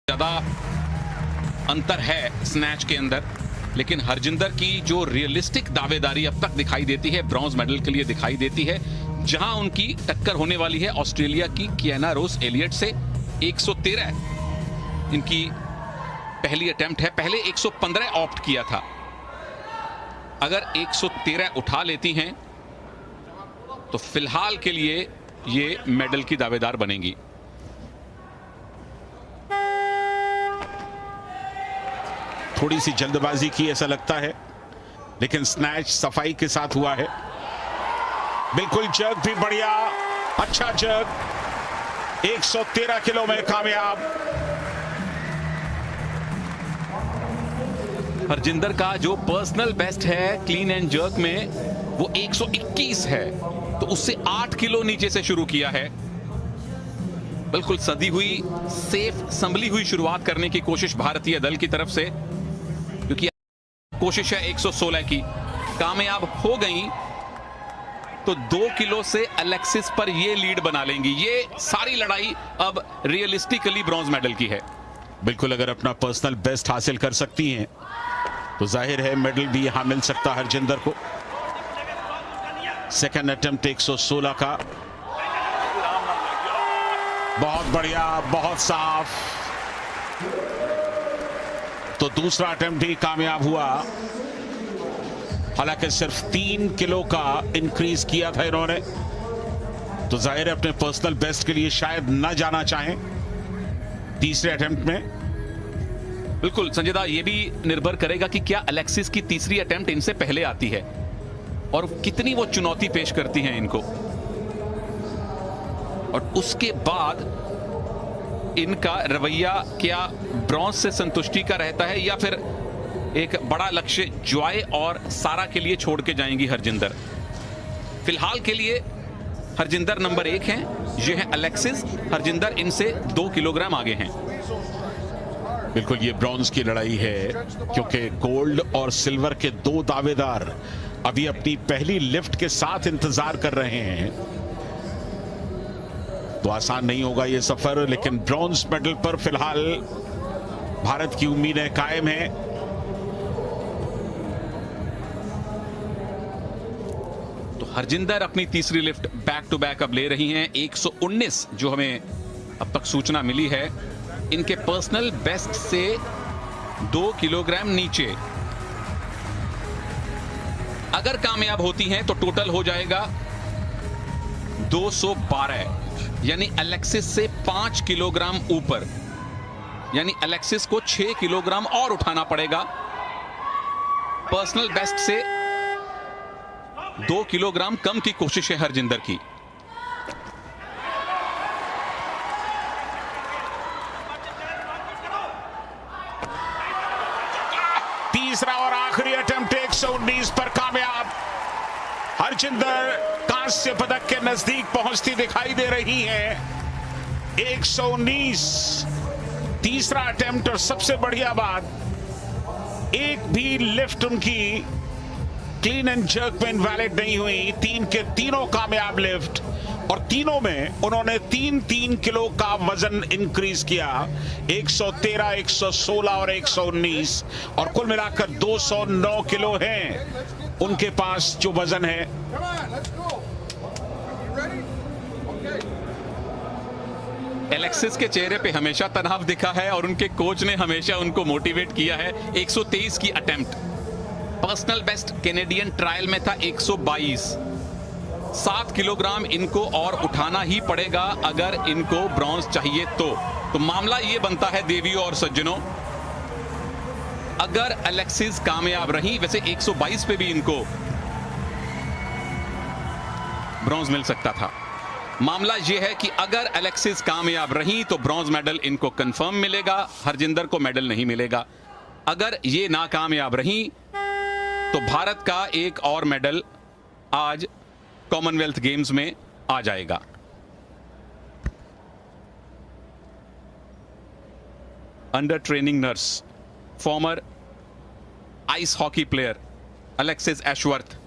ज्यादा अंतर है स्नैच के अंदर, लेकिन हरजिंदर की जो रियलिस्टिक दावेदारी अब तक दिखाई देती है ब्रॉन्ज मेडल के लिए दिखाई देती है, जहां उनकी टक्कर होने वाली है ऑस्ट्रेलिया की कियाना रोज एलियट से। 113 इनकी पहली अटेम्प्ट है, पहले 115 ऑप्ट किया था। अगर 113 उठा लेती हैं तो फिलहाल के लिए ये मेडल की दावेदार बनेंगी। थोड़ी सी जल्दबाजी की ऐसा लगता है, लेकिन स्नैच सफाई to साथ हुआ है। बिल्कुल जग भी बढ़िया, अच्छा जग, 113 किलो में कामयाब। हरजिंदर का जो पर्सनल बेस्ट है क्लीन एंड जर्क में वो 121 है, तो उससे 8 किलो नीचे से शुरू किया है। बिल्कुल सदी हुई, सेफ संभली हुई शुरुआत करने की कोशिश भारतीय दल की तरफ से, क्योंकि कोशिश है 116 की, कामयाब हो गई तो 2 किलो से अलेक्सिस पर ये लीड बना लेंगी। ये सारी लड़ाई अब रियलिस्टिकली ब्रॉन्ज मेडल की है। बिल्कुल, अगर अपना पर्सनल बेस्ट हासिल कर सकती हैं तो जाहिर है मेडल भी यहां मिल सकता हरजिंदर को। सेकंड अटेम्प्ट 116 का, बहुत बढ़िया, बहुत साफ। तो दूसरा अटेम्प्ट ही कामयाब हुआ। हालांकि सिर्फ 3 किलो का इंक्रीज किया था इन्होंने, तो जाहिर है अपने पर्सनल बेस्ट के लिए शायद न जाना चाहें तीसरे अटेम्प्ट में। बिल्कुल संजय दा, ये भी निर्भर करेगा कि क्या अलेक्सिस की तीसरी अटेम्प्ट इनसे पहले आती है और कितनी वो चुनौती पेश करती हैं इनको, और उसके बाद इनका रवैया क्या ब्रॉन्ज से संतुष्टि का रहता है या फिर एक बड़ा लक्ष्य जॉय और सारा के लिए छोड़ के जाएंगी हरजिंदर। फिलहाल के लिए हरजिंदर नंबर 1 हैं, ये है अलेक्सिस। हरजिंदर इनसे 2 किलोग्राम आगे हैं। बिल्कुल, ये ब्रॉन्ज की लड़ाई है, क्योंकि गोल्ड और सिल्वर के 2 दावेदार अभी अपनी पहली लिफ्ट के साथ इंतजार कर रहे हैं। तो आसान नहीं होगा ये सफर, लेकिन ब्रॉन्ज मेडल पर फिलहाल भारत की उम्मीदें कायम हैं। तो हरजिंदर अपनी तीसरी लिफ्ट बैक टू बैक अब ले रही हैं। 119 जो हमें अब तक सूचना मिली है, इनके पर्सनल बेस्ट से 2 किलोग्राम नीचे। अगर कामयाब होती हैं तो टोटल हो जाएगा 212, यानी अलेक्सिस से 5 किलोग्राम ऊपर, यानी अलेक्सिस को 6 किलोग्राम और उठाना पड़ेगा। पर्सनल बेस्ट से 2 किलोग्राम कम की कोशिश है हरजिंदर की। तीसरा और आखिरी अटेम्प्ट 119 पर कामयाब। हरजिंदर कांस्य पदक के नजदीक पहुंचती दिखाई दे रही है। 119 तीसरा अटेम्प्ट, और सबसे बढ़िया बात, एक भी लिफ्ट उनकी क्लीन एंड जर्क में इनवैलिड नहीं हुई। 3 के तीनों कामयाब लिफ्ट, और तीनों में उन्होंने 3-3 किलो का वजन इंक्रीज किया। 113, 116 और 119, और कुल मिलाकर 209 किलो हैं उनके पास जो वजन है। एलेक्सिस के चेहरे पे हमेशा तनाव दिखा है और उनके कोच ने हमेशा उनको मोटिवेट किया है। 123 की attempt, personal best Canadian trial में था 122। 7 किलोग्राम इनको और उठाना ही पड़ेगा अगर इनको ब्रॉन्ज चाहिए तो मामला ये बनता है देवियों और सज्जनों, अगर अलेक्सिस कामयाब रही, वैसे 122 पे भी इनको ब्रॉन्ज मिल सकता था। मामला यह है कि अगर अलेक्सिस कामयाब रही तो ब्रॉन्ज मेडल इनको कंफर्म मिलेगा, हरजिंदर को मेडल नहीं मिलेगा। अगर ये नाकामयाब रही तो भारत का एक और मेडल आज कॉमनवेल्थ गेम्स में आ जाएगा। Under training nurse, farmer ice hockey player Alexis Ashworth,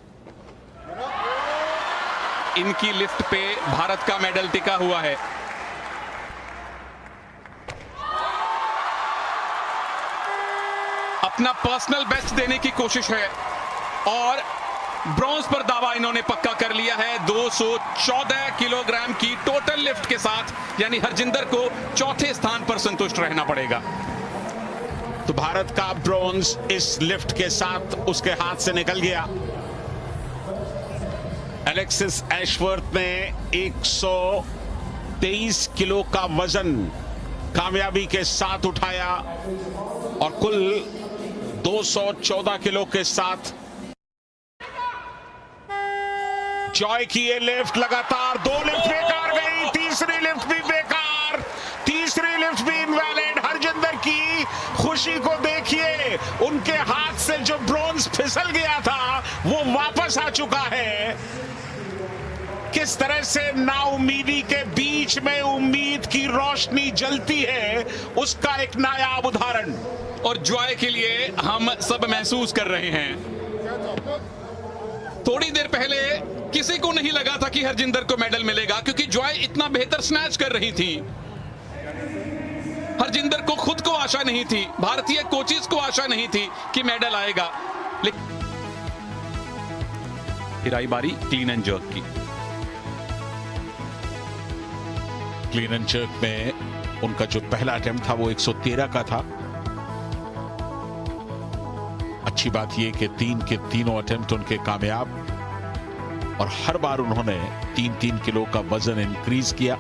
इनकी लिफ्ट पे भारत का मेडल टिका हुआ है। अपना पर्सनल बेस्ट देने की कोशिश है और ब्रॉन्ज पर दावा इन्होंने पक्का कर लिया है 214 किलोग्राम की टोटल लिफ्ट के साथ, यानी हरजिंदर को चौथे स्थान पर संतुष्ट रहना पड़ेगा। तो भारत का ब्रॉन्ज इस लिफ्ट के साथ उसके हाथ से निकल गया। एलेक्सिस एशवर्थ ने 123 किलो का वजन कामयाबी के साथ उठाया और कुल 214 किलो के साथ जॉय की ये लिफ्ट लगातार 2 लिफ्ट बेकार गई, तीसरी लिफ्ट भी बेकार, तीसरी लिफ्ट भी इनवैलिड। हरजिंदर की खुशी को देखिए, उनके हाथ से जो ब्रॉन्ज फिसल गया था वो वापस आ चुका है। किस तरह से नाउमीदी के बीच में उम्मीद की रोशनी जलती है, उसका एक नायाब उदाहरण और जॉय के लिए हम सब महसूस कर रहे हैं। थोड़ी देर पहले किसी को नहीं लगा था कि हरजिंदर को मेडल मिलेगा, क्योंकि जॉय इतना बेहतर स्नैच कर रही थी। हरजिंदर को खुद को आशा नहीं थी, भारतीय कोचेस को आशा नहीं थी कि मेडल आएगा। लेकिन फिर आई बारी क्लीन एंड जर्क की। क्लीन एंड जर्क में उनका जो पहला अटेम्प्ट था वो 113 का था। अच्छी बात यह कि 3 के तीनों अटेम्प्ट उनके कामयाब और हर बार उन्होंने 3-3 किलो का वजन इंक्रीज किया।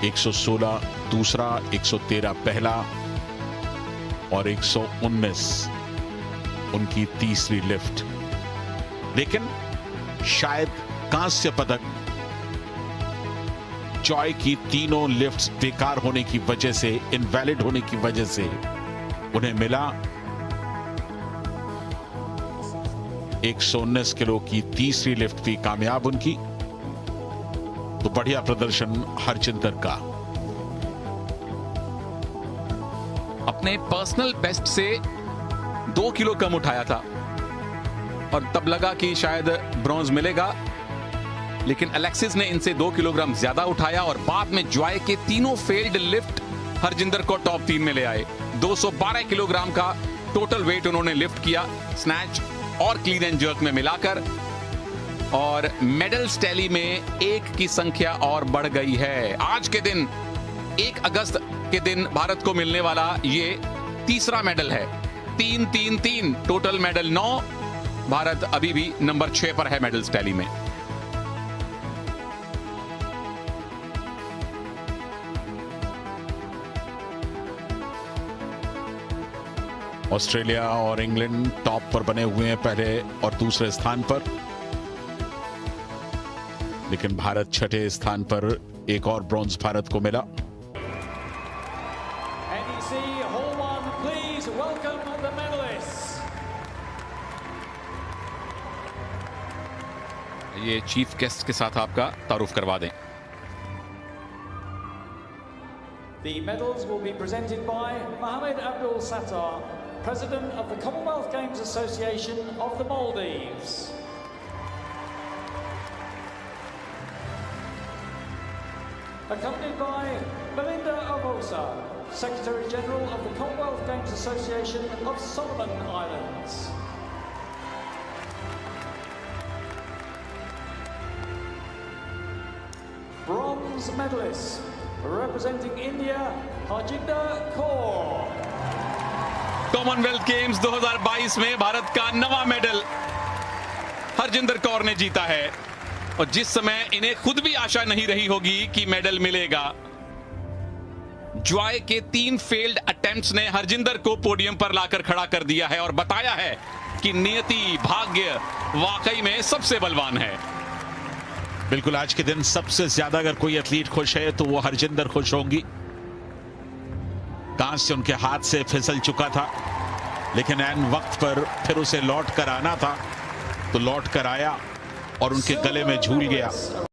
116 दूसरा, 113 पहला और 119 उनकी तीसरी लिफ्ट। लेकिन शायद कांस्य पदक जॉय की तीनों लिफ्ट्स बेकार होने की वजह से, इनवैलिड होने की वजह से उन्हें मिला। 119 किलो की तीसरी लिफ्ट भी कामयाब उनकी। तो बढ़िया प्रदर्शन हरजिंदर का। अपने पर्सनल बेस्ट से 2 किलो कम उठाया था और तब लगा कि शायद ब्रॉन्ज मिलेगा, लेकिन एलेक्सिस ने इनसे 2 किलोग्राम ज्यादा उठाया और बाद में जॉय के तीनों फेल्ड लिफ्ट हरजिंदर को टॉप 3 में ले आए। 212 किलोग्राम का टोटल वेट उन्होंने लिफ्ट किया स्नैच और क्लीन एंड जर्क में मिलाकर, और मेडल्स टैली में 1 की संख्या और बढ़ गई है। आज के दिन 1 अगस्त के दिन भारत को मिलने वाला ये तीसरा मेडल है। 3-3-3 टोटल मेडल 9। भारत अभी भी नंबर 6 पर है मेडल्स टैली में। ऑस्ट्रेलिया और इंग्लैंड टॉप पर बने हुए हैं, पहले और दूसरे स्थान पर, लेकिन भारत 6ठे स्थान पर। एक और ब्रॉन्ज भारत को मिला। ये चीफ गेस्ट के साथ आपका तारुफ करवा दें। The medals will be presented by Mohammed Abdul Sattar, President of the Commonwealth Games Association of the Maldives. Accompanied by Melinda Obosa, Secretary General of the Commonwealth Games Association of Solomon Islands. Bronze medalist, representing India, Harjinder Kaur. Commonwealth games 2022 में भारत का नवा medal Harjinder Kaur ने जीता है, और जिस समय इन्हें खुद भी आशा नहीं रही होगी कि मेडल मिलेगा, जॉय के 3 फेल्ड अटेम्प्ट्स ने हरजिंदर को पोडियम पर लाकर खड़ा कर दिया है और बताया है कि नियति, भाग्य वाकई में सबसे बलवान है। बिल्कुल, आज के दिन सबसे ज्यादा अगर कोई एथलीट खुश है तो वो हरजिंदर खुश होंगी। कांस्य उनके हाथ से फिसल चुका था, लेकिन ऐन वक्त पर फिर उसे लौट कर आना था, तो लौट कर आया और उनके गले में झूल गया।